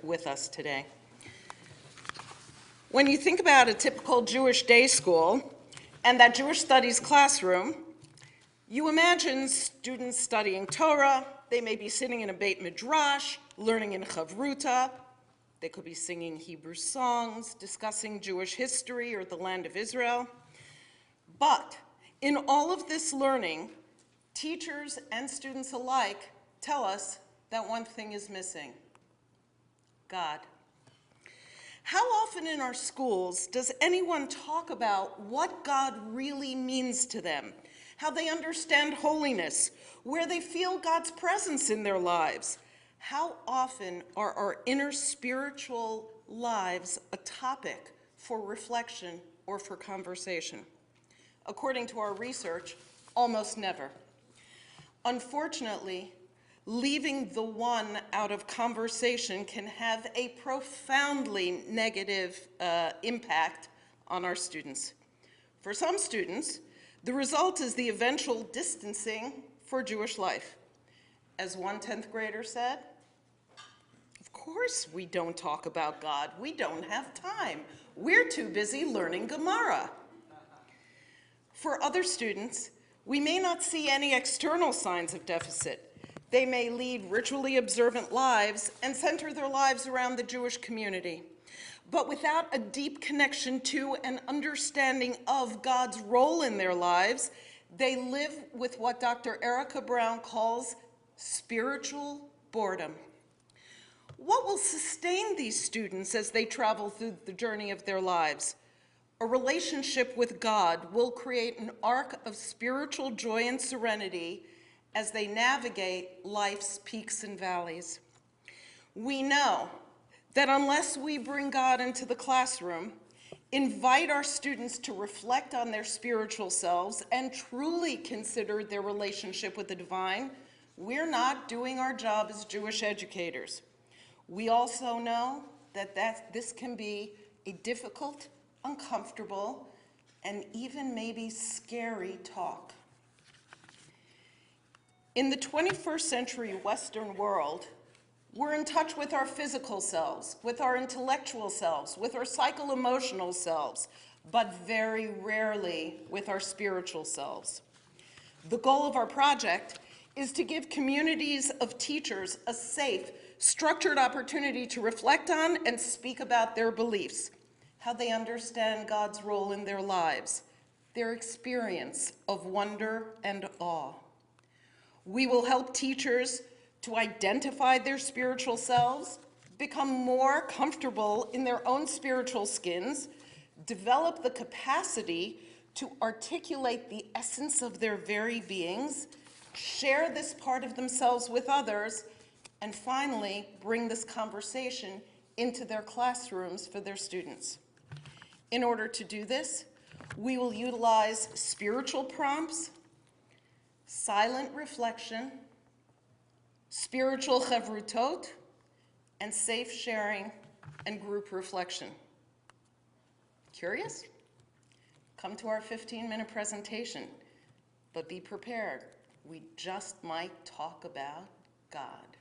with us today. When you think about a typical Jewish day school and that Jewish studies classroom, you imagine students studying Torah. They may be sitting in a Beit Midrash, learning in Chavruta. They could be singing Hebrew songs, discussing Jewish history or the land of Israel. But in all of this learning, teachers and students alike tell us that one thing is missing: God. How often in our schools does anyone talk about what God really means to them, how they understand holiness, where they feel God's presence in their lives? How often are our inner spiritual lives a topic for reflection or for conversation? According to our research, almost never. Unfortunately, leaving the one out of conversation can have a profoundly negative impact on our students. For some students, the result is the eventual distancing for Jewish life. As one 10th grader said, "Of course we don't talk about God. We don't have time. We're too busy learning Gemara." For other students, we may not see any external signs of deficit. They may lead ritually observant lives and center their lives around the Jewish community. But without a deep connection to and understanding of God's role in their lives, they live with what Dr. Erica Brown calls spiritual boredom. What will sustain these students as they travel through the journey of their lives? A relationship with God will create an arc of spiritual joy and serenity as they navigate life's peaks and valleys. We know that unless we bring God into the classroom, invite our students to reflect on their spiritual selves, and truly consider their relationship with the divine, we're not doing our job as Jewish educators. We also know that this can be a difficult, uncomfortable, and even maybe scary talk. In the 21st century Western world, we're in touch with our physical selves, with our intellectual selves, with our psycho-emotional selves, but very rarely with our spiritual selves. The goal of our project is to give communities of teachers a safe, structured opportunity to reflect on and speak about their beliefs, how they understand God's role in their lives, their experience of wonder and awe. We will help teachers to identify their spiritual selves, become more comfortable in their own spiritual skins, develop the capacity to articulate the essence of their very beings, share this part of themselves with others, and finally bring this conversation into their classrooms for their students. In order to do this, we will utilize spiritual prompts, silent reflection, spiritual chavrutot, and safe sharing and group reflection. Curious? Come to our 15-minute presentation, but be prepared. We just might talk about God.